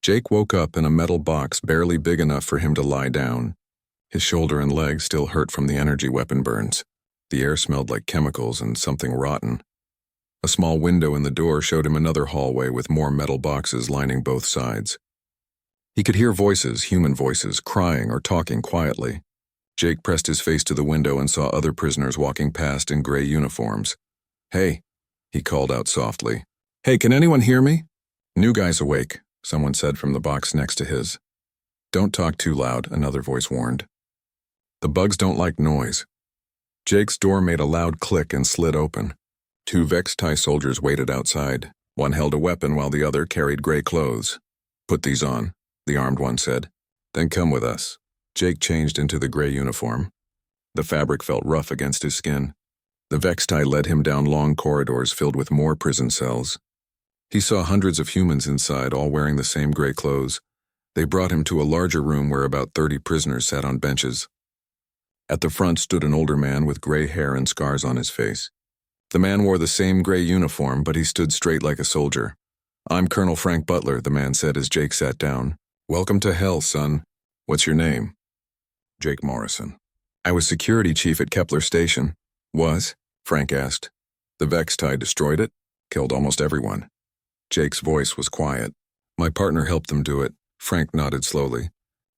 Jake woke up in a metal box barely big enough for him to lie down. His shoulder and leg still hurt from the energy weapon burns. The air smelled like chemicals and something rotten. A small window in the door showed him another hallway with more metal boxes lining both sides. He could hear voices, human voices, crying or talking quietly. Jake pressed his face to the window and saw other prisoners walking past in gray uniforms. "Hey," he called out softly. "Hey, can anyone hear me?" "New guy's awake," someone said from the box next to his. "Don't talk too loud," another voice warned. "The bugs don't like noise." Jake's door made a loud click and slid open. Two Vex-Tie soldiers waited outside. One held a weapon while the other carried gray clothes. "Put these on," the armed one said. "Then come with us." Jake changed into the gray uniform. The fabric felt rough against his skin. The Vex-Tie led him down long corridors filled with more prison cells. He saw hundreds of humans inside, all wearing the same gray clothes. They brought him to a larger room where about 30 prisoners sat on benches. At the front stood an older man with gray hair and scars on his face. The man wore the same gray uniform, but he stood straight like a soldier. "I'm Colonel Frank Butler," the man said as Jake sat down. "Welcome to hell, son. What's your name?" "Jake Morrison." "I was security chief at Kepler Station." "Was?" Frank asked. "The Vex-Tie destroyed it? Killed almost everyone." Jake's voice was quiet. "My partner helped them do it." Frank nodded slowly.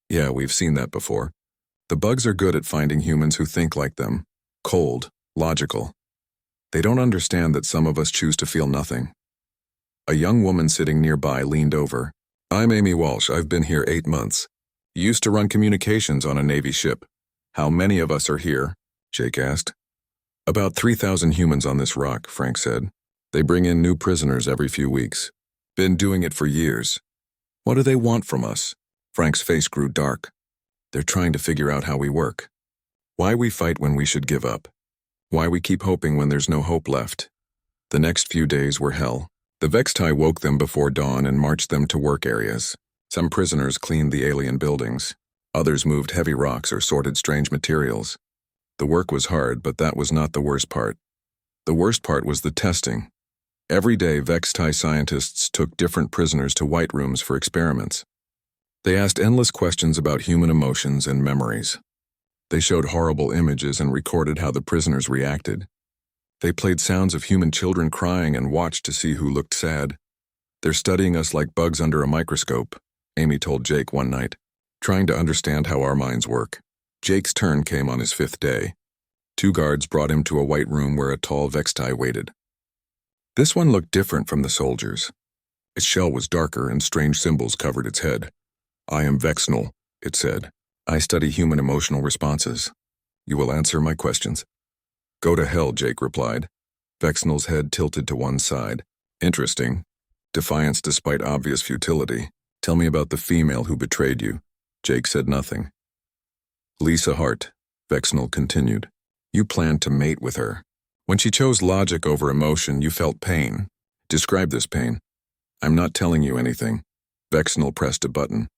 "Yeah, we've seen that before. The bugs are good at finding humans who think like them. Cold, logical. They don't understand that some of us choose to feel nothing." A young woman sitting nearby leaned over. "I'm Amy Walsh. I've been here 8 months. Used to run communications on a Navy ship." "How many of us are here?" Jake asked. "About 3,000 humans on this rock," Frank said. "They bring in new prisoners every few weeks. Been doing it for years." "What do they want from us?" Frank's face grew dark. "They're trying to figure out how we work. Why we fight when we should give up. Why we keep hoping when there's no hope left." The next few days were hell. The Vex-Tie woke them before dawn and marched them to work areas. Some prisoners cleaned the alien buildings. Others moved heavy rocks or sorted strange materials. The work was hard, but that was not the worst part. The worst part was the testing. Every day, Vex-Tie scientists took different prisoners to white rooms for experiments. They asked endless questions about human emotions and memories. They showed horrible images and recorded how the prisoners reacted. They played sounds of human children crying and watched to see who looked sad. "They're studying us like bugs under a microscope," Amy told Jake one night, "trying to understand how our minds work." Jake's turn came on his 5th day. 2 guards brought him to a white room where a tall Vex-Tie waited. This one looked different from the soldiers. Its shell was darker and strange symbols covered its head. "I am Vexnal," it said. "I study human emotional responses. You will answer my questions." "Go to hell," Jake replied. Vexnal's head tilted to one side. "Interesting. Defiance despite obvious futility. Tell me about the female who betrayed you." Jake said nothing. "Lisa Hart," Vexnal continued. "You planned to mate with her. When she chose logic over emotion, you felt pain. Describe this pain." "I'm not telling you anything." Vexnal pressed a button.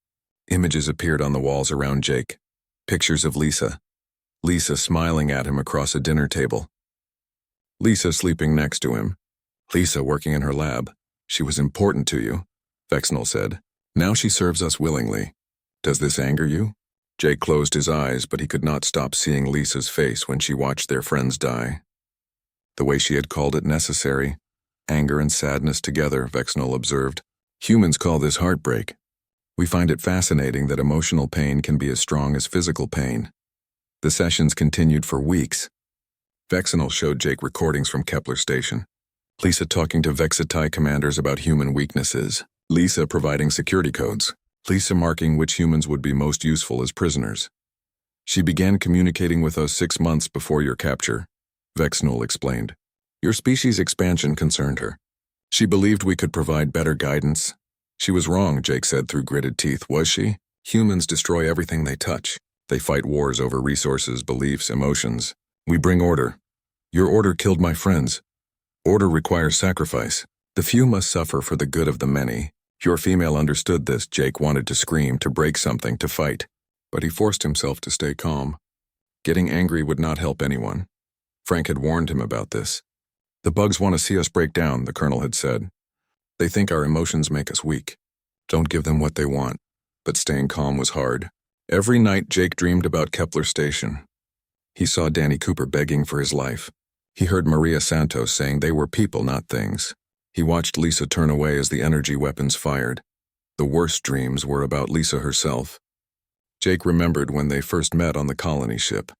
Images appeared on the walls around Jake. Pictures of Lisa. Lisa smiling at him across a dinner table. Lisa sleeping next to him. Lisa working in her lab. "She was important to you," Vexnal said. "Now she serves us willingly. Does this anger you?" Jake closed his eyes, but he could not stop seeing Lisa's face when she watched their friends die. The way she had called it necessary. Anger and sadness together, Vexnal observed. "Humans call this heartbreak. We find it fascinating that emotional pain can be as strong as physical pain." The sessions continued for weeks. Vexnal showed Jake recordings from Kepler Station. Lisa talking to Vex-Tie commanders about human weaknesses. Lisa providing security codes. Lisa marking which humans would be most useful as prisoners. "She began communicating with us 6 months before your capture," Vexnal explained. "Your species' expansion concerned her. She believed we could provide better guidance." "She was wrong," Jake said through gritted teeth. "Was she? Humans destroy everything they touch. They fight wars over resources, beliefs, emotions. We bring order. Your order killed my friends. Order requires sacrifice. The few must suffer for the good of the many. Your female understood this." Jake wanted to scream, to break something, to fight. But he forced himself to stay calm. Getting angry would not help anyone. Frank had warned him about this. "The bugs want to see us break down," the colonel had said. "They think our emotions make us weak. Don't give them what they want. But staying calm was hard. Every night Jake dreamed about Kepler Station. He saw Danny Cooper begging for his life. He heard Maria Santos saying they were people, not things. He watched Lisa turn away as the energy weapons fired. The worst dreams were about Lisa herself. Jake remembered when they first met on the colony ship.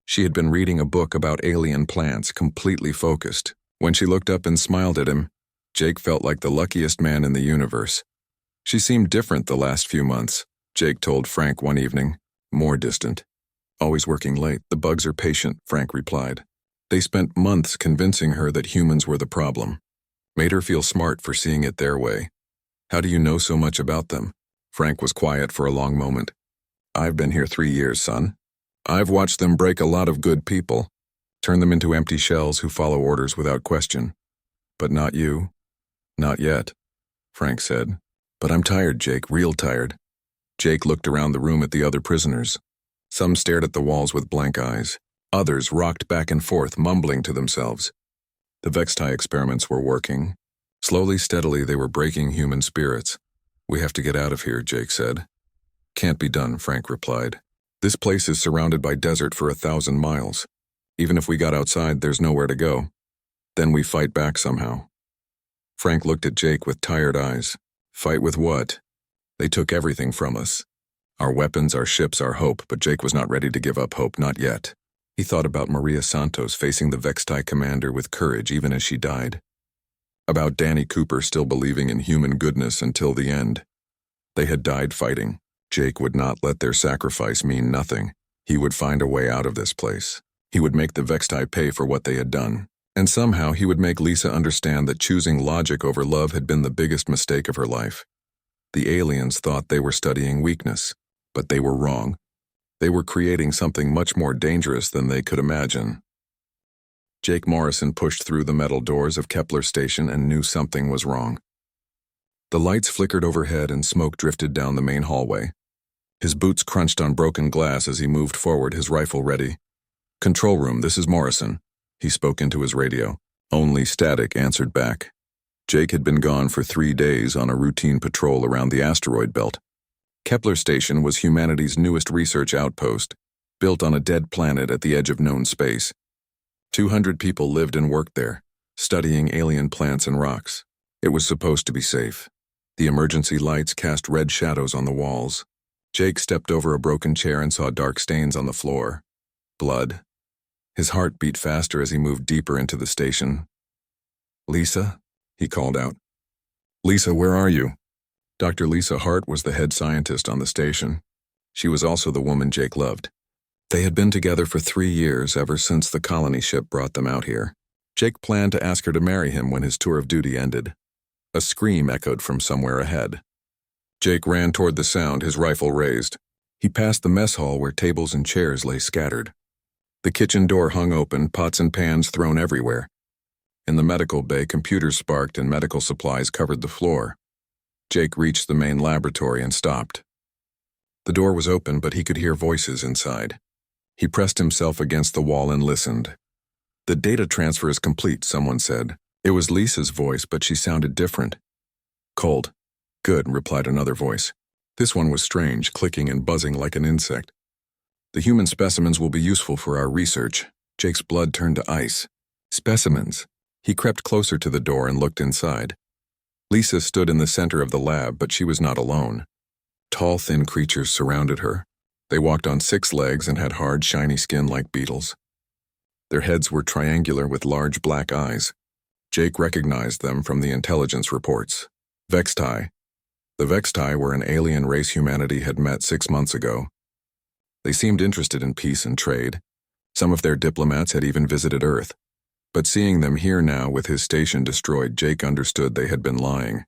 She had been reading a book about alien plants, completely focused. When she looked up and smiled at him, Jake felt like the luckiest man in the universe. She seemed different the last few months, Jake told Frank one evening, more distant. Always working late. The bugs are patient, Frank replied. They spent months convincing her that humans were the problem. Made her feel smart for seeing it their way. How do you know so much about them? Frank was quiet for a long moment. I've been here 3 years, son. I've watched them break a lot of good people, turn them into empty shells who follow orders without question. But not you. Not yet, Frank said. But I'm tired, Jake, real tired. Jake looked around the room at the other prisoners. Some stared at the walls with blank eyes. Others rocked back and forth, mumbling to themselves. The Vextai experiments were working. Slowly, steadily, they were breaking human spirits. We have to get out of here, Jake said. Can't be done, Frank replied. This place is surrounded by desert for 1,000 miles. Even if we got outside, there's nowhere to go. Then we fight back somehow. Frank looked at Jake with tired eyes. Fight with what? They took everything from us. Our weapons, our ships, our hope, but Jake was not ready to give up hope, not yet. He thought about Maria Santos facing the Vextai commander with courage even as she died. About Danny Cooper still believing in human goodness until the end. They had died fighting. Jake would not let their sacrifice mean nothing. He would find a way out of this place. He would make the Vextai pay for what they had done. And somehow he would make Lisa understand that choosing logic over love had been the biggest mistake of her life. The aliens thought they were studying weakness, but they were wrong. They were creating something much more dangerous than they could imagine. Jake Morrison pushed through the metal doors of Kepler Station and knew something was wrong. The lights flickered overhead and smoke drifted down the main hallway. His boots crunched on broken glass as he moved forward, his rifle ready. Control room, this is Morrison. He spoke into his radio. Only static answered back. Jake had been gone for 3 days on a routine patrol around the asteroid belt. Kepler Station was humanity's newest research outpost, built on a dead planet at the edge of known space. 200 people lived and worked there, studying alien plants and rocks. It was supposed to be safe. The emergency lights cast red shadows on the walls. Jake stepped over a broken chair and saw dark stains on the floor. Blood. His heart beat faster as he moved deeper into the station. Lisa? He called out. Lisa, where are you? Dr. Lisa Hart was the head scientist on the station. She was also the woman Jake loved. They had been together for 3 years, ever since the colony ship brought them out here. Jake planned to ask her to marry him when his tour of duty ended. A scream echoed from somewhere ahead. Jake ran toward the sound, his rifle raised. He passed the mess hall where tables and chairs lay scattered. The kitchen door hung open, pots and pans thrown everywhere. In the medical bay, computers sparked and medical supplies covered the floor. Jake reached the main laboratory and stopped. The door was open, but he could hear voices inside. He pressed himself against the wall and listened. The data transfer is complete, someone said. It was Lisa's voice, but she sounded different. Cold. Good, replied another voice. This one was strange, clicking and buzzing like an insect. The human specimens will be useful for our research. Jake's blood turned to ice. Specimens. He crept closer to the door and looked inside. Lisa stood in the center of the lab, but she was not alone. Tall, thin creatures surrounded her. They walked on 6 legs and had hard, shiny skin like beetles. Their heads were triangular with large black eyes. Jake recognized them from the intelligence reports. Vextai. The Vextai were an alien race humanity had met 6 months ago. They seemed interested in peace and trade. Some of their diplomats had even visited Earth. But seeing them here now with his station destroyed, Jake understood they had been lying.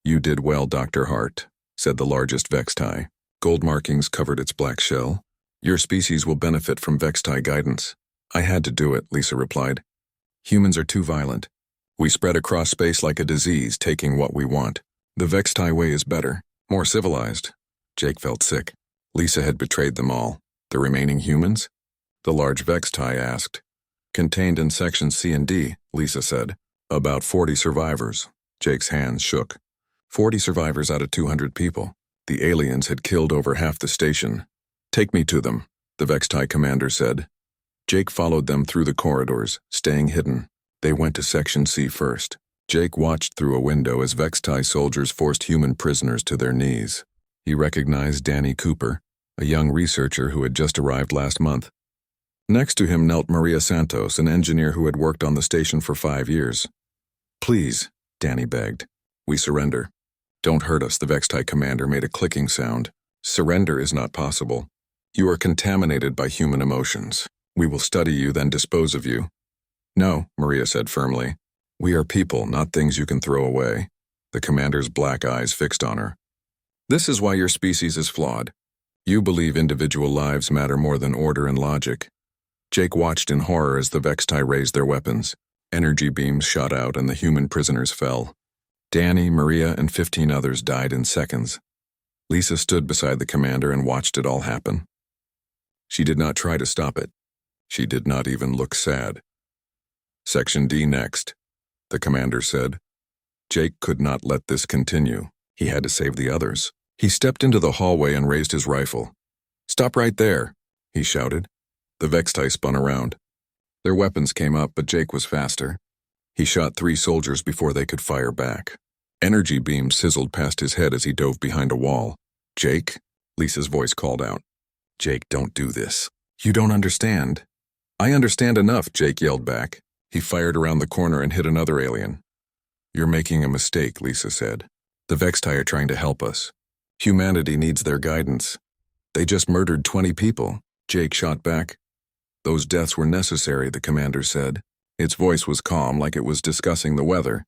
You did well, Dr. Hart, said the largest Vextai. Gold markings covered its black shell. Your species will benefit from Vextai guidance. I had to do it, Lisa replied. Humans are too violent. We spread across space like a disease, taking what we want. The Vextai way is better, more civilized. Jake felt sick. Lisa had betrayed them all. The remaining humans? The large Vextai asked. Contained in sections C and D, Lisa said. About 40 survivors. Jake's hands shook. 40 survivors out of 200 people. The aliens had killed over half the station. Take me to them, the Vextai commander said. Jake followed them through the corridors, staying hidden. They went to Section C first. Jake watched through a window as Vextai soldiers forced human prisoners to their knees. He recognized Danny Cooper, a young researcher who had just arrived last month. Next to him knelt Maria Santos, an engineer who had worked on the station for 5 years. Please, Danny begged. We surrender. Don't hurt us, the Vextai commander made a clicking sound. Surrender is not possible. You are contaminated by human emotions. We will study you, then dispose of you. No, Maria said firmly. We are people, not things you can throw away. The commander's black eyes fixed on her. This is why your species is flawed. You believe individual lives matter more than order and logic. Jake watched in horror as the Vextai raised their weapons. Energy beams shot out and the human prisoners fell. Danny, Maria, and 15 others died in seconds. Lisa stood beside the commander and watched it all happen. She did not try to stop it. She did not even look sad. Section D next, the commander said. Jake could not let this continue. He had to save the others. He stepped into the hallway and raised his rifle. Stop right there, he shouted. The Vextai spun around. Their weapons came up, but Jake was faster. He shot 3 soldiers before they could fire back. Energy beams sizzled past his head as he dove behind a wall. Jake, Lisa's voice called out. Jake, don't do this. You don't understand. I understand enough, Jake yelled back. He fired around the corner and hit another alien. You're making a mistake, Lisa said. The Vextai are trying to help us. Humanity needs their guidance. They just murdered 20 people, Jake shot back. Those deaths were necessary, the commander said. Its voice was calm, like it was discussing the weather.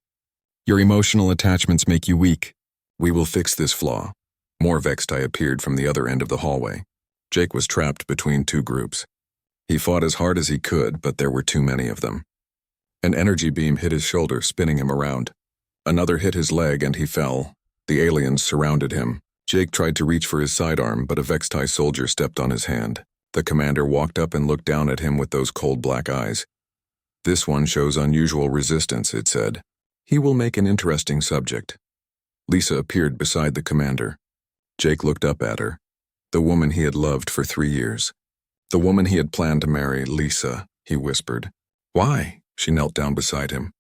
Your emotional attachments make you weak. We will fix this flaw. More Vextai appeared from the other end of the hallway. Jake was trapped between 2 groups. He fought as hard as he could, but there were too many of them. An energy beam hit his shoulder, spinning him around. Another hit his leg and he fell. The aliens surrounded him. Jake tried to reach for his sidearm, but a Vextai soldier stepped on his hand. The commander walked up and looked down at him with those cold black eyes. This one shows unusual resistance, it said. He will make an interesting subject. Lisa appeared beside the commander. Jake looked up at her. The woman he had loved for 3 years. The woman he had planned to marry, Lisa, he whispered. Why? She knelt down beside him.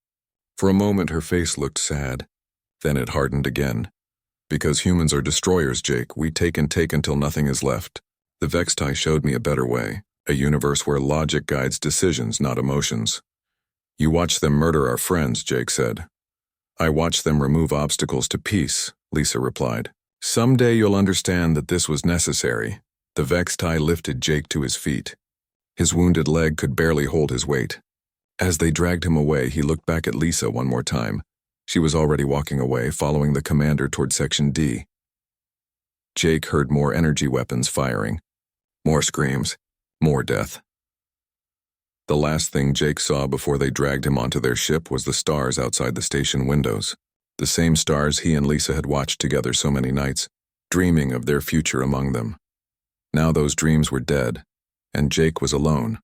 For a moment her face looked sad. Then it hardened again. Because humans are destroyers, Jake. We take and take until nothing is left. The Vextai showed me a better way. A universe where logic guides decisions, not emotions. You watch them murder our friends, Jake said. I watch them remove obstacles to peace, Lisa replied. Someday you'll understand that this was necessary. The Vextai lifted Jake to his feet. His wounded leg could barely hold his weight. As they dragged him away, he looked back at Lisa one more time. She was already walking away, following the commander toward Section D. Jake heard more energy weapons firing. More screams. More death. The last thing Jake saw before they dragged him onto their ship was the stars outside the station windows. The same stars he and Lisa had watched together so many nights, dreaming of their future among them. Now those dreams were dead, and Jake was alone.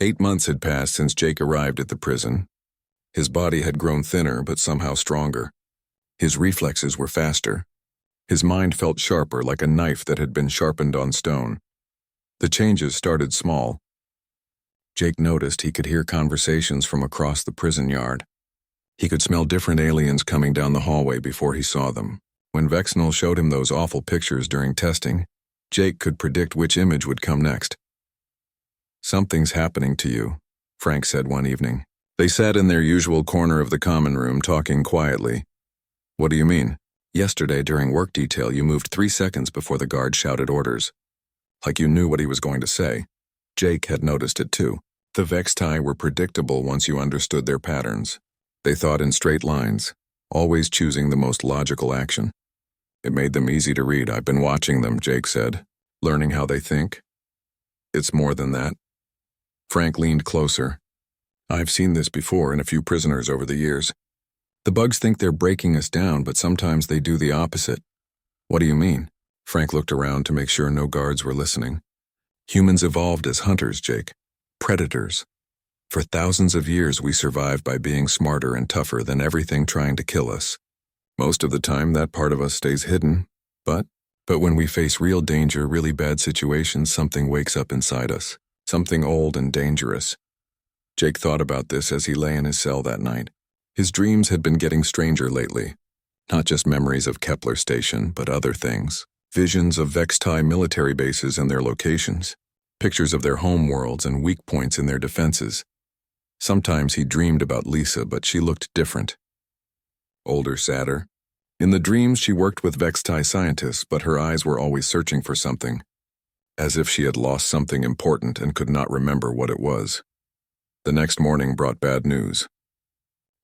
8 months had passed since Jake arrived at the prison. His body had grown thinner but somehow stronger. His reflexes were faster. His mind felt sharper, like a knife that had been sharpened on stone. The changes started small. Jake noticed he could hear conversations from across the prison yard. He could smell different aliens coming down the hallway before he saw them. When Vexnal showed him those awful pictures during testing, Jake could predict which image would come next. Something's happening to you, Frank said one evening. They sat in their usual corner of the common room, talking quietly. What do you mean? Yesterday, during work detail, you moved 3 seconds before the guard shouted orders. Like you knew what he was going to say. Jake had noticed it too. The Vextai were predictable once you understood their patterns. They thought in straight lines, always choosing the most logical action. It made them easy to read. I've been watching them, Jake said, learning how they think. It's more than that. Frank leaned closer. I've seen this before in a few prisoners over the years. The bugs think they're breaking us down, but sometimes they do the opposite. What do you mean? Frank looked around to make sure no guards were listening. Humans evolved as hunters, Jake. Predators. For thousands of years we survived by being smarter and tougher than everything trying to kill us. Most of the time, that part of us stays hidden, but when we face real danger, really bad situations, something wakes up inside us, something old and dangerous. Jake thought about this as he lay in his cell that night. His dreams had been getting stranger lately. Not just memories of Kepler Station, but other things. Visions of Vextai military bases and their locations. Pictures of their home worlds and weak points in their defenses. Sometimes he dreamed about Lisa, but she looked different. Older, sadder. In the dreams, she worked with Vextai scientists, but her eyes were always searching for something, as if she had lost something important and could not remember what it was. The next morning brought bad news.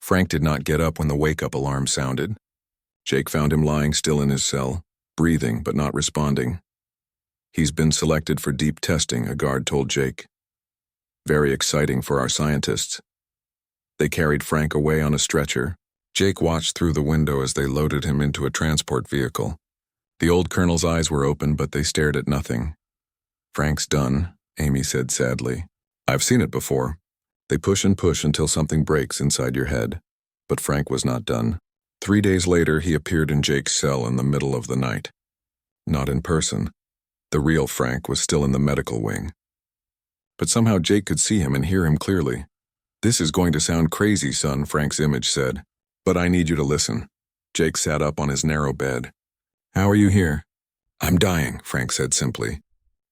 Frank did not get up when the wake-up alarm sounded. Jake found him lying still in his cell, breathing but not responding. "He's been selected for deep testing," a guard told Jake. "Very exciting for our scientists." They carried Frank away on a stretcher. Jake watched through the window as they loaded him into a transport vehicle. The old colonel's eyes were open, but they stared at nothing. "Frank's done," Amy said sadly. "I've seen it before. They push and push until something breaks inside your head." But Frank was not done. 3 days later, he appeared in Jake's cell in the middle of the night. Not in person. The real Frank was still in the medical wing. But somehow Jake could see him and hear him clearly. "This is going to sound crazy, son," Frank's image said. "But I need you to listen." Jake sat up on his narrow bed. "How are you here?" "I'm dying," Frank said simply.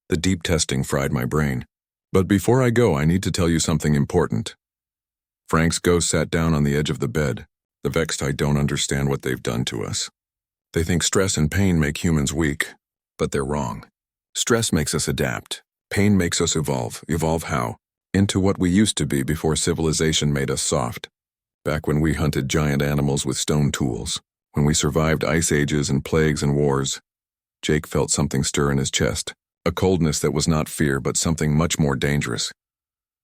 "The deep testing fried my brain. But before I go, I need to tell you something important." Frank's ghost sat down on the edge of the bed. "The Vextai don't understand what they've done to us. They think stress and pain make humans weak, but they're wrong. Stress makes us adapt. Pain makes us evolve. Evolve how? Into what we used to be before civilization made us soft. Back when we hunted giant animals with stone tools, when we survived ice ages and plagues and wars." Jake felt something stir in his chest, a coldness that was not fear, but something much more dangerous.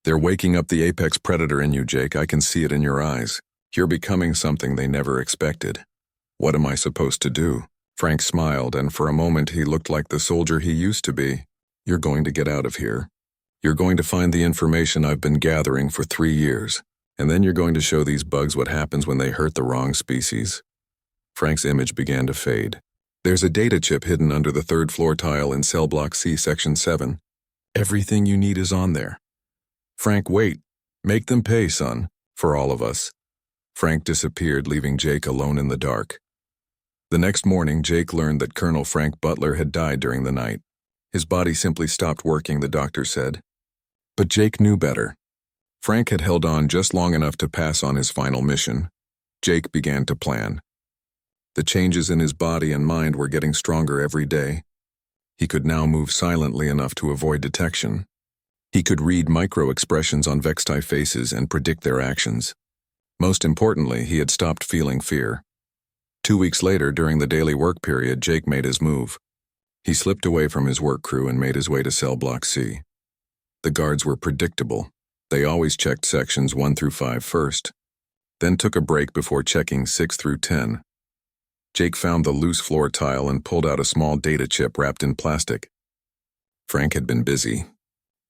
"They're waking up the apex predator in you, Jake. I can see it in your eyes. You're becoming something they never expected." "What am I supposed to do?" Frank smiled, and for a moment he looked like the soldier he used to be. "You're going to get out of here. You're going to find the information I've been gathering for 3 years. And then you're going to show these bugs what happens when they hurt the wrong species." Frank's image began to fade. "There's a data chip hidden under the 3rd floor tile in cell block C, section 7. Everything you need is on there." "Frank, wait. Make them pay, son. For all of us." Frank disappeared, leaving Jake alone in the dark. The next morning, Jake learned that Colonel Frank Butler had died during the night. His body simply stopped working, the doctor said. But Jake knew better. Frank had held on just long enough to pass on his final mission. Jake began to plan. The changes in his body and mind were getting stronger every day. He could now move silently enough to avoid detection. He could read micro-expressions on Vextai faces and predict their actions. Most importantly, he had stopped feeling fear. 2 weeks later, during the daily work period, Jake made his move. He slipped away from his work crew and made his way to cell block C. The guards were predictable. They always checked sections 1 through 5 first, then took a break before checking 6 through 10. Jake found the loose floor tile and pulled out a small data chip wrapped in plastic. Frank had been busy.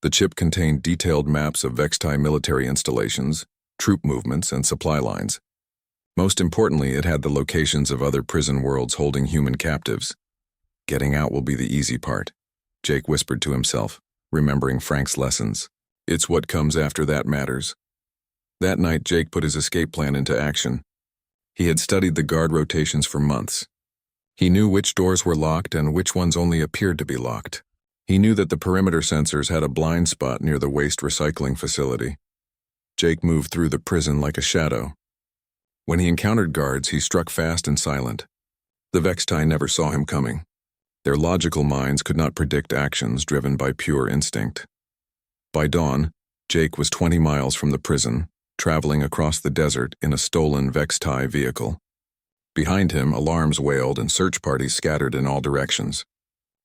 The chip contained detailed maps of Vextai military installations, troop movements, and supply lines. Most importantly, it had the locations of other prison worlds holding human captives. "Getting out will be the easy part," Jake whispered to himself, remembering Frank's lessons. "It's what comes after that matters." That night, Jake put his escape plan into action. He had studied the guard rotations for months. He knew which doors were locked and which ones only appeared to be locked. He knew that the perimeter sensors had a blind spot near the waste recycling facility. Jake moved through the prison like a shadow. When he encountered guards, he struck fast and silent. The Vextai never saw him coming. Their logical minds could not predict actions driven by pure instinct. By dawn, Jake was 20 miles from the prison, traveling across the desert in a stolen Vextai vehicle. Behind him, alarms wailed and search parties scattered in all directions.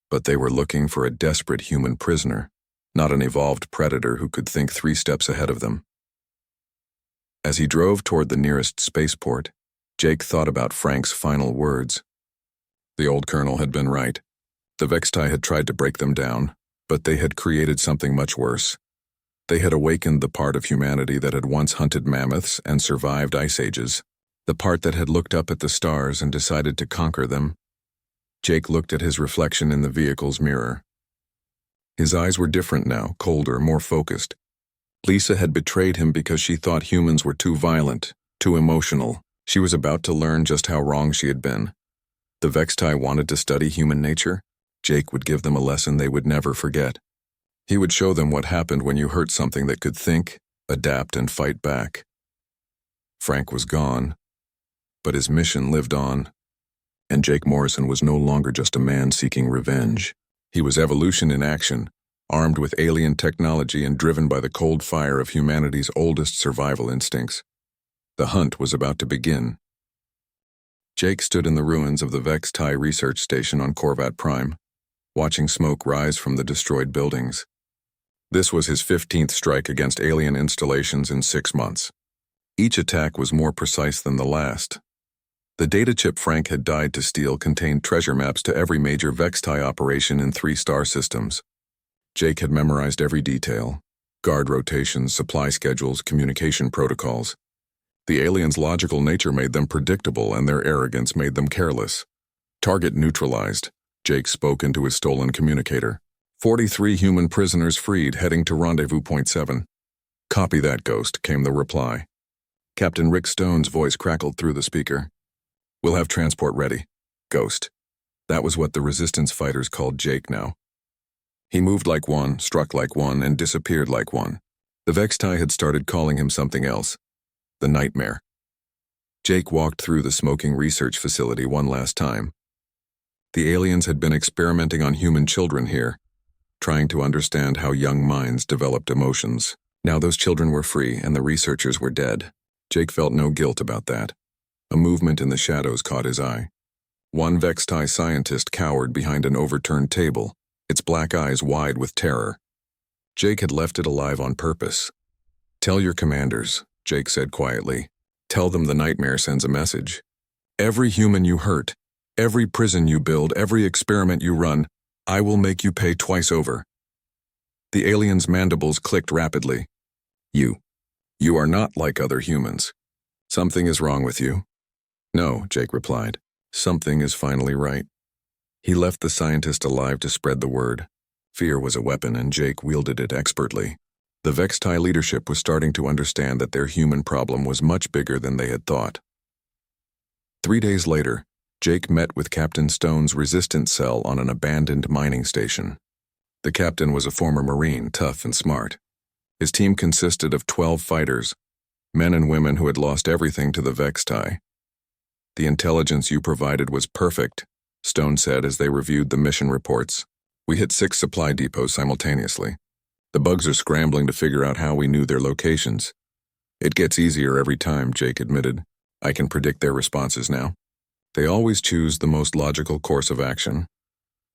But they were looking for a desperate human prisoner, not an evolved predator who could think 3 steps ahead of them. As he drove toward the nearest spaceport, Jake thought about Frank's final words. The old colonel had been right. The Vextai had tried to break them down, but they had created something much worse. They had awakened the part of humanity that had once hunted mammoths and survived ice ages. The part that had looked up at the stars and decided to conquer them. Jake looked at his reflection in the vehicle's mirror. His eyes were different now, colder, more focused. Lisa had betrayed him because she thought humans were too violent, too emotional. She was about to learn just how wrong she had been. The Vextai wanted to study human nature. Jake would give them a lesson they would never forget. He would show them what happened when you hurt something that could think, adapt, and fight back. Frank was gone, but his mission lived on. And Jake Morrison was no longer just a man seeking revenge. He was evolution in action, armed with alien technology and driven by the cold fire of humanity's oldest survival instincts. The hunt was about to begin. Jake stood in the ruins of the Vextai research station on Corvat Prime, watching smoke rise from the destroyed buildings. This was his 15th strike against alien installations in 6 months. Each attack was more precise than the last. The data chip Frank had died to steal contained treasure maps to every major Vextai operation in 3 star systems. Jake had memorized every detail: guard rotations, supply schedules, communication protocols. The aliens' logical nature made them predictable, and their arrogance made them careless. Target neutralized. Jake spoke into his stolen communicator. 43 human prisoners freed, heading to Rendezvous Point 7. Copy that, Ghost, came the reply. Captain Rick Stone's voice crackled through the speaker. We'll have transport ready. Ghost. That was what the resistance fighters called Jake now. He moved like one, struck like one, and disappeared like one. The Vextai had started calling him something else. The Nightmare. Jake walked through the smoking research facility one last time. The aliens had been experimenting on human children here, trying to understand how young minds developed emotions. Now those children were free and the researchers were dead. Jake felt no guilt about that. A movement in the shadows caught his eye. One Vextai scientist cowered behind an overturned table, its black eyes wide with terror. Jake had left it alive on purpose. Tell your commanders, Jake said quietly. Tell them the Nightmare sends a message. Every human you hurt, every prison you build, every experiment you run, I will make you pay twice over. The alien's mandibles clicked rapidly. You are not like other humans. Something is wrong with you. No, Jake replied. Something is finally right. He left the scientist alive to spread the word. Fear was a weapon, and Jake wielded it expertly. The Vextai leadership was starting to understand that their human problem was much bigger than they had thought. 3 days later, Jake met with Captain Stone's resistance cell on an abandoned mining station. The captain was a former Marine, tough and smart. His team consisted of 12 fighters, men and women who had lost everything to the Vextai. The intelligence you provided was perfect, Stone said as they reviewed the mission reports. We hit 6 supply depots simultaneously. The bugs are scrambling to figure out how we knew their locations. It gets easier every time, Jake admitted. I can predict their responses now. They always choose the most logical course of action,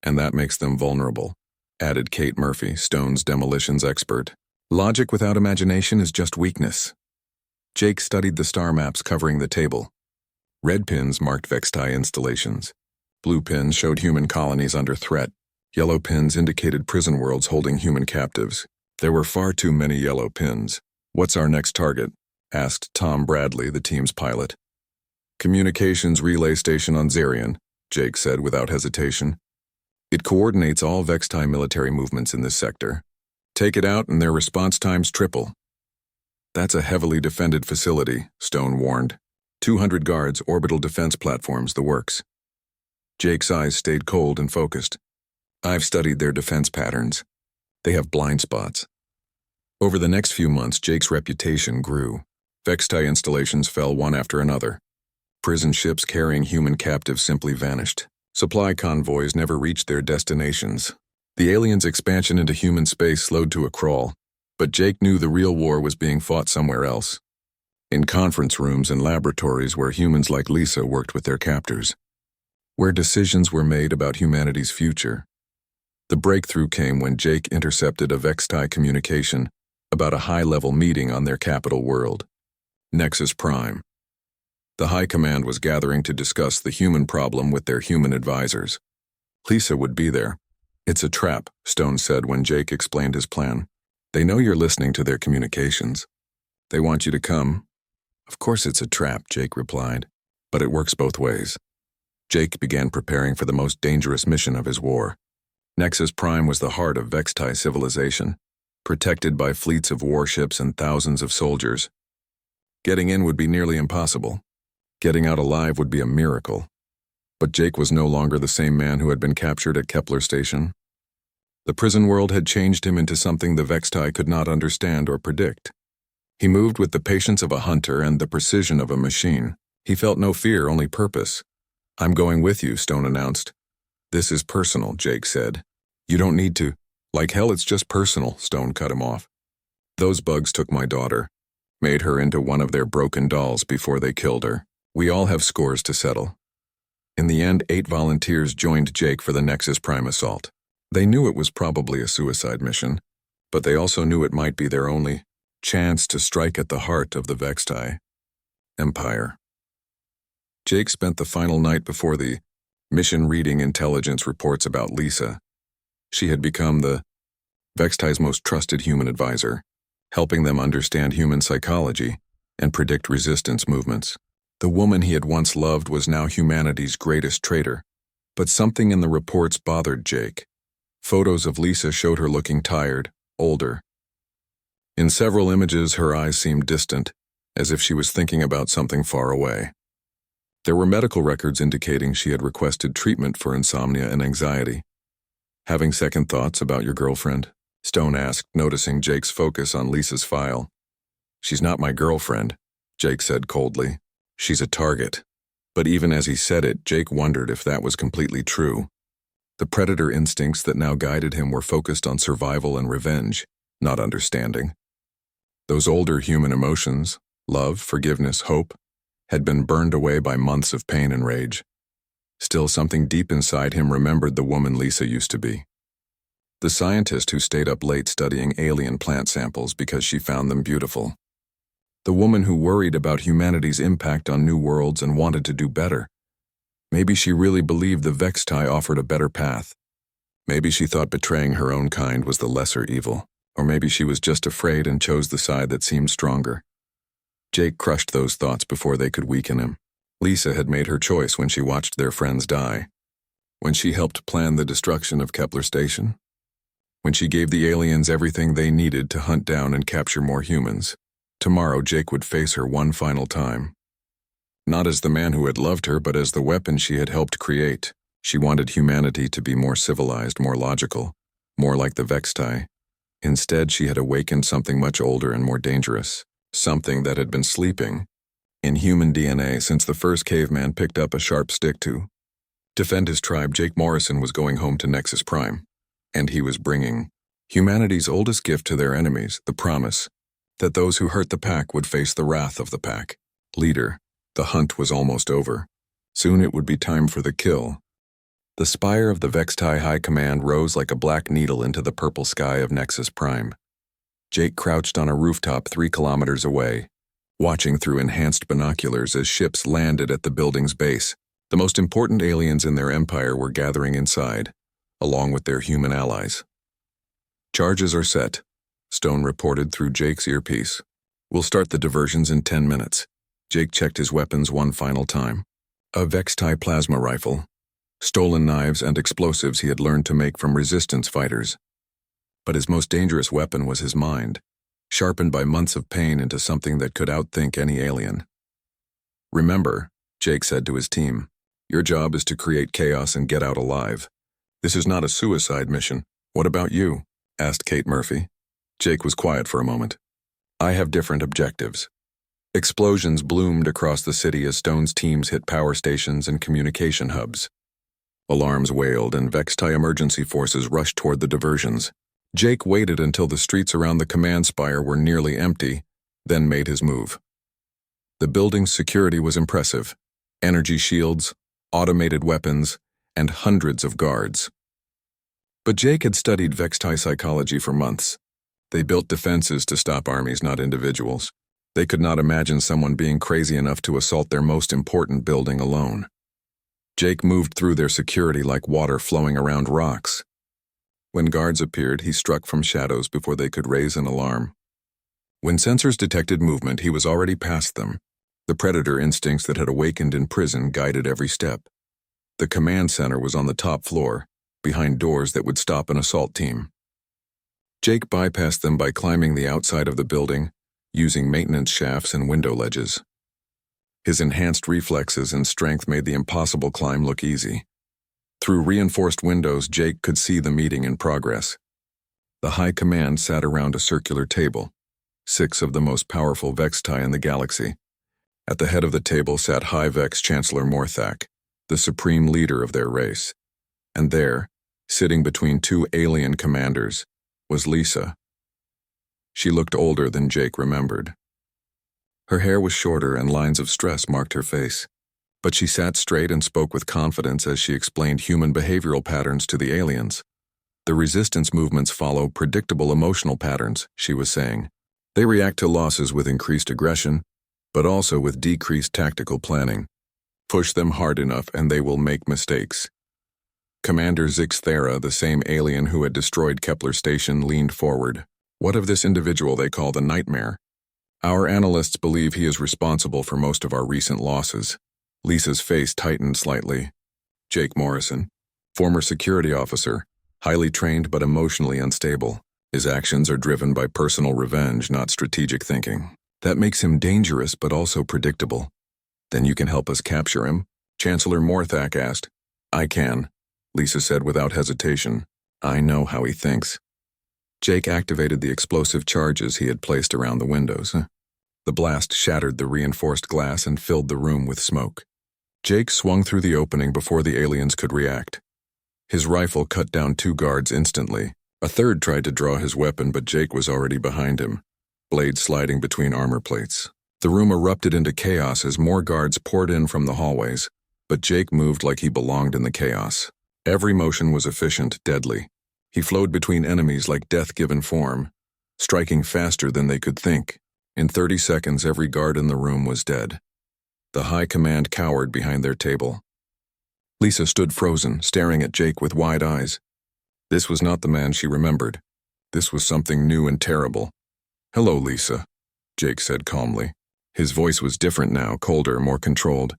and that makes them vulnerable, added Kate Murphy, Stone's demolitions expert. Logic without imagination is just weakness. Jake studied the star maps covering the table. Red pins marked Vextai installations. Blue pins showed human colonies under threat. Yellow pins indicated prison worlds holding human captives. There were far too many yellow pins. What's our next target? Asked Tom Bradley, the team's pilot. Communications relay station on Zarian, Jake said without hesitation. It coordinates all Vextai military movements in this sector. Take it out and their response times triple. That's a heavily defended facility, Stone warned. 200 guards, orbital defense platforms, the works. Jake's eyes stayed cold and focused. I've studied their defense patterns. They have blind spots. Over the next few months, Jake's reputation grew. Vextai installations fell one after another. Prison ships carrying human captives simply vanished. Supply convoys never reached their destinations. The aliens' expansion into human space slowed to a crawl, but Jake knew the real war was being fought somewhere else. In conference rooms and laboratories where humans like Lisa worked with their captors. Where decisions were made about humanity's future. The breakthrough came when Jake intercepted a Vextai communication about a high-level meeting on their capital world, Nexus Prime. The High Command was gathering to discuss the human problem with their human advisors. Lisa would be there. It's a trap, Stone said when Jake explained his plan. They know you're listening to their communications. They want you to come. Of course it's a trap, Jake replied, but it works both ways. Jake began preparing for the most dangerous mission of his war. Nexus Prime was the heart of Vextai civilization, protected by fleets of warships and thousands of soldiers. Getting in would be nearly impossible. Getting out alive would be a miracle. But Jake was no longer the same man who had been captured at Kepler Station. The prison world had changed him into something the Vextai could not understand or predict. He moved with the patience of a hunter and the precision of a machine. He felt no fear, only purpose. "I'm going with you," Stone announced. "This is personal," Jake said. "You don't need to." "Like hell, it's just personal," Stone cut him off. "Those bugs took my daughter, made her into one of their broken dolls before they killed her. We all have scores to settle." In the end, 8 volunteers joined Jake for the Nexus Prime assault. They knew it was probably a suicide mission, but they also knew it might be their only chance to strike at the heart of the Vextai Empire. Jake spent the final night before the mission reading intelligence reports about Lisa. She had become the Vextai's most trusted human advisor, helping them understand human psychology and predict resistance movements. The woman he had once loved was now humanity's greatest traitor, but something in the reports bothered Jake. Photos of Lisa showed her looking tired, older. In several images, her eyes seemed distant, as if she was thinking about something far away. There were medical records indicating she had requested treatment for insomnia and anxiety. "Having second thoughts about your girlfriend?" Stone asked, noticing Jake's focus on Lisa's file. "She's not my girlfriend," Jake said coldly. "She's a target." But even as he said it, Jake wondered if that was completely true. The predator instincts that now guided him were focused on survival and revenge, not understanding. Those older human emotions, love, forgiveness, hope, had been burned away by months of pain and rage. Still, something deep inside him remembered the woman Lisa used to be. The scientist who stayed up late studying alien plant samples because she found them beautiful. The woman who worried about humanity's impact on new worlds and wanted to do better. Maybe she really believed the Vextai offered a better path. Maybe she thought betraying her own kind was the lesser evil. Or maybe she was just afraid and chose the side that seemed stronger. Jake crushed those thoughts before they could weaken him. Lisa had made her choice when she watched their friends die. When she helped plan the destruction of Kepler Station. When she gave the aliens everything they needed to hunt down and capture more humans. Tomorrow, Jake would face her one final time. Not as the man who had loved her, but as the weapon she had helped create. She wanted humanity to be more civilized, more logical, more like the Vextai. Instead, she had awakened something much older and more dangerous, something that had been sleeping in human DNA since the first caveman picked up a sharp stick to defend his tribe. Jake Morrison was going home to Nexus Prime, and he was bringing humanity's oldest gift to their enemies, the promise that those who hurt the pack would face the wrath of the pack. Leader, the hunt was almost over. Soon it would be time for the kill. The spire of the Vextai High Command rose like a black needle into the purple sky of Nexus Prime. Jake crouched on a rooftop 3 kilometers away, watching through enhanced binoculars as ships landed at the building's base. The most important aliens in their empire were gathering inside, along with their human allies. "Charges are set," Stone reported through Jake's earpiece. "We'll start the diversions in 10 minutes. Jake checked his weapons one final time. A Vextai plasma rifle. Stolen knives and explosives he had learned to make from resistance fighters. But his most dangerous weapon was his mind, sharpened by months of pain into something that could outthink any alien. "Remember," Jake said to his team, "your job is to create chaos and get out alive. This is not a suicide mission." "What about you?" asked Kate Murphy. Jake was quiet for a moment. "I have different objectives." Explosions bloomed across the city as Stone's teams hit power stations and communication hubs. Alarms wailed and Vextai emergency forces rushed toward the diversions. Jake waited until the streets around the command spire were nearly empty, then made his move. The building's security was impressive. Energy shields, automated weapons, and hundreds of guards. But Jake had studied Vextai psychology for months. They built defenses to stop armies, not individuals. They could not imagine someone being crazy enough to assault their most important building alone. Jake moved through their security like water flowing around rocks. When guards appeared, he struck from shadows before they could raise an alarm. When sensors detected movement, he was already past them, The predator instincts that had awakened in prison guided every step. The command center was on the top floor, behind doors that would stop an assault team. Jake bypassed them by climbing the outside of the building, using maintenance shafts and window ledges. His enhanced reflexes and strength made the impossible climb look easy. Through reinforced windows, Jake could see the meeting in progress. The high command sat around a circular table, 6 of the most powerful Vextai in the galaxy. At the head of the table sat High Vex Chancellor Morthak, the supreme leader of their race. And there, sitting between 2 alien commanders, was Lisa. She looked older than Jake remembered. Her hair was shorter and lines of stress marked her face, but she sat straight and spoke with confidence as she explained human behavioral patterns to the aliens. The resistance movements follow predictable emotional patterns, she was saying. They react to losses with increased aggression, but also with decreased tactical planning. Push them hard enough and they will make mistakes. Commander Zixthera, the same alien who had destroyed Kepler Station, leaned forward. What of this individual they call the Nightmare? Our analysts believe he is responsible for most of our recent losses. Lisa's face tightened slightly. Jake Morrison, former security officer, highly trained but emotionally unstable. His actions are driven by personal revenge, not strategic thinking. That makes him dangerous but also predictable. Then you can help us capture him? Chancellor Morthak asked. I can, Lisa said without hesitation. I know how he thinks. Jake activated the explosive charges he had placed around the windows. The blast shattered the reinforced glass and filled the room with smoke. Jake swung through the opening before the aliens could react. His rifle cut down 2 guards instantly. A third tried to draw his weapon, but Jake was already behind him, blade sliding between armor plates. The room erupted into chaos as more guards poured in from the hallways, but Jake moved like he belonged in the chaos. Every motion was efficient, deadly. He flowed between enemies like death-given form, striking faster than they could think. In 30 seconds, every guard in the room was dead. The high command cowered behind their table. Lisa stood frozen, staring at Jake with wide eyes. This was not the man she remembered. This was something new and terrible. Hello, Lisa, Jake said calmly. His voice was different now, colder, more controlled.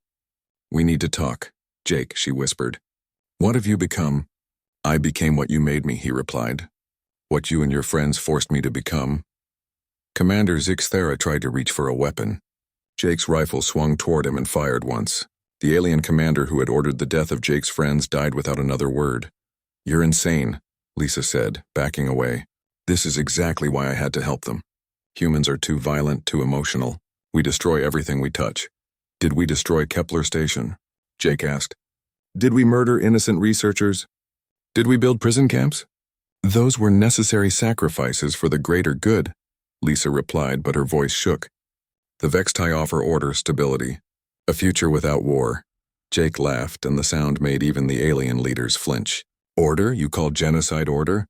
We need to talk, Jake, she whispered. What have you become? I became what you made me, he replied. What you and your friends forced me to become. Commander Zixthera tried to reach for a weapon. Jake's rifle swung toward him and fired once. The alien commander who had ordered the death of Jake's friends died without another word. You're insane, Lisa said, backing away. This is exactly why I had to help them. Humans are too violent, too emotional. We destroy everything we touch. Did we destroy Kepler Station? Jake asked. Did we murder innocent researchers? Did we build prison camps? Those were necessary sacrifices for the greater good, Lisa replied, but her voice shook. The Vextai offer order, stability. A future without war. Jake laughed, and the sound made even the alien leaders flinch. Order? You call genocide order?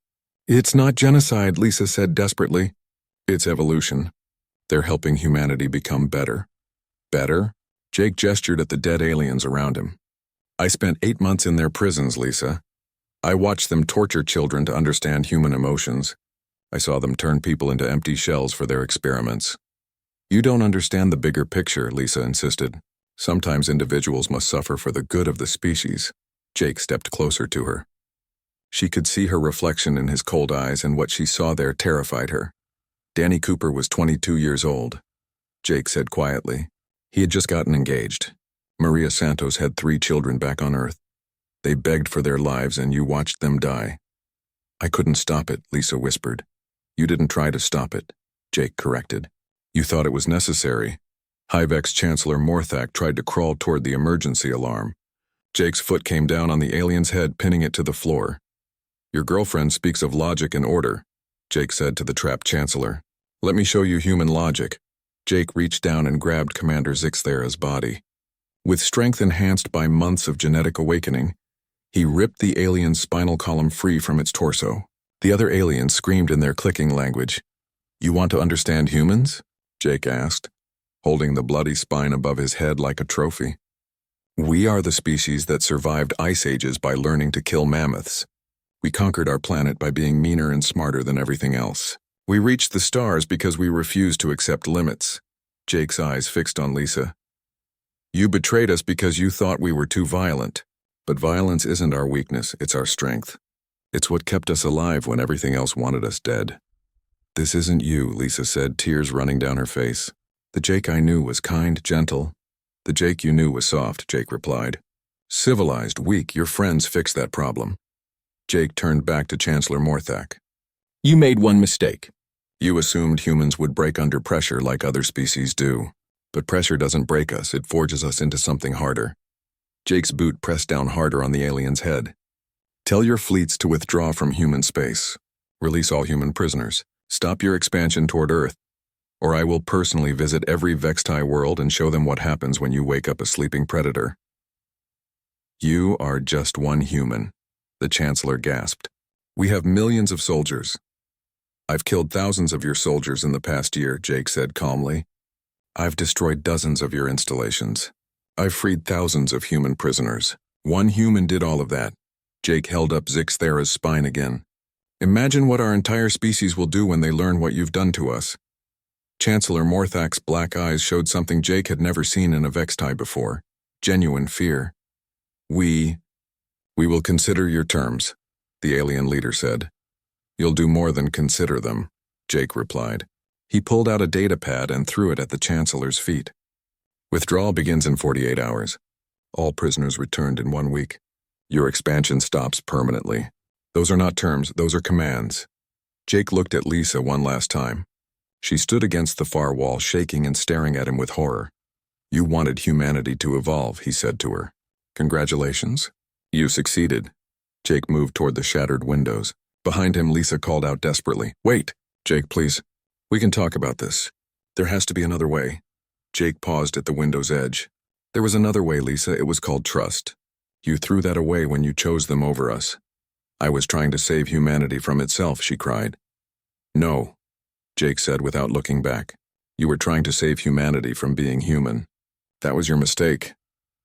It's not genocide, Lisa said desperately. It's evolution. They're helping humanity become better. Better? Jake gestured at the dead aliens around him. I spent 8 months in their prisons, Lisa. I watched them torture children to understand human emotions. I saw them turn people into empty shells for their experiments. You don't understand the bigger picture, Lisa insisted. Sometimes individuals must suffer for the good of the species. Jake stepped closer to her. She could see her reflection in his cold eyes, and what she saw there terrified her. Danny Cooper was 22 years old. Jake said quietly. He had just gotten engaged. Maria Santos had 3 children back on Earth. They begged for their lives, and you watched them die. I couldn't stop it, Lisa whispered. You didn't try to stop it, Jake corrected. You thought it was necessary. High Vex Chancellor Morthak tried to crawl toward the emergency alarm. Jake's foot came down on the alien's head, pinning it to the floor. Your girlfriend speaks of logic and order, Jake said to the trapped Chancellor. Let me show you human logic. Jake reached down and grabbed Commander Zixthera's body. With strength enhanced by months of genetic awakening, he ripped the alien's spinal column free from its torso. The other aliens screamed in their clicking language. You want to understand humans? Jake asked, holding the bloody spine above his head like a trophy. We are the species that survived ice ages by learning to kill mammoths. We conquered our planet by being meaner and smarter than everything else. We reached the stars because we refused to accept limits. Jake's eyes fixed on Lisa. You betrayed us because you thought we were too violent. But violence isn't our weakness, it's our strength. It's what kept us alive when everything else wanted us dead. This isn't you, Lisa said, tears running down her face. The Jake I knew was kind, gentle. The Jake you knew was soft, Jake replied. Civilized, weak, your friends fixed that problem. Jake turned back to Chancellor Morthak. You made one mistake. You assumed humans would break under pressure like other species do. But pressure doesn't break us, it forges us into something harder. Jake's boot pressed down harder on the alien's head. Tell your fleets to withdraw from human space. Release all human prisoners. Stop your expansion toward Earth. Or I will personally visit every Vextai world and show them what happens when you wake up a sleeping predator. You are just one human, the Chancellor gasped. We have millions of soldiers. I've killed thousands of your soldiers in the past year, Jake said calmly. I've destroyed dozens of your installations. I've freed thousands of human prisoners. One human did all of that. Jake held up Zixthera's spine again. Imagine what our entire species will do when they learn what you've done to us. Chancellor Morthak's black eyes showed something Jake had never seen in a Vextai before. Genuine fear. We will consider your terms, the alien leader said. You'll do more than consider them, Jake replied. He pulled out a data pad and threw it at the Chancellor's feet. Withdrawal begins in 48 hours. All prisoners returned in 1 week. Your expansion stops permanently. Those are not terms, those are commands. Jake looked at Lisa one last time. She stood against the far wall, shaking and staring at him with horror. You wanted humanity to evolve, he said to her. Congratulations. You succeeded. Jake moved toward the shattered windows. Behind him, Lisa called out desperately. Wait, Jake, please. We can talk about this. There has to be another way. Jake paused at the window's edge. There was another way, Lisa. It was called trust. You threw that away when you chose them over us. I was trying to save humanity from itself, she cried. No, Jake said without looking back. You were trying to save humanity from being human. That was your mistake.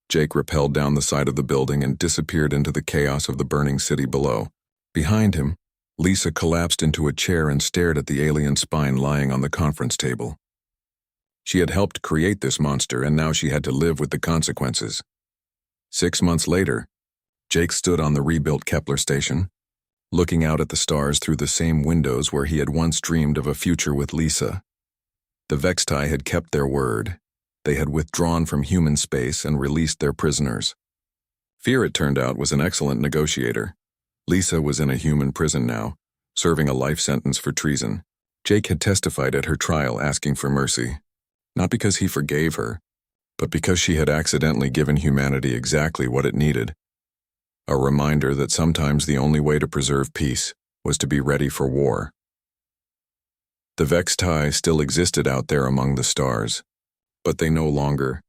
Jake rappelled down the side of the building and disappeared into the chaos of the burning city below. Behind him, Lisa collapsed into a chair and stared at the alien spine lying on the conference table. She had helped create this monster, and now she had to live with the consequences. 6 months later, Jake stood on the rebuilt Kepler station, looking out at the stars through the same windows where he had once dreamed of a future with Lisa. The Vextai had kept their word. They had withdrawn from human space and released their prisoners. Fear, it turned out, was an excellent negotiator. Lisa was in a human prison now, serving a life sentence for treason. Jake had testified at her trial asking for mercy. Not because he forgave her, but because she had accidentally given humanity exactly what it needed. A reminder that sometimes the only way to preserve peace was to be ready for war. The Vextai still existed out there among the stars, but they no longer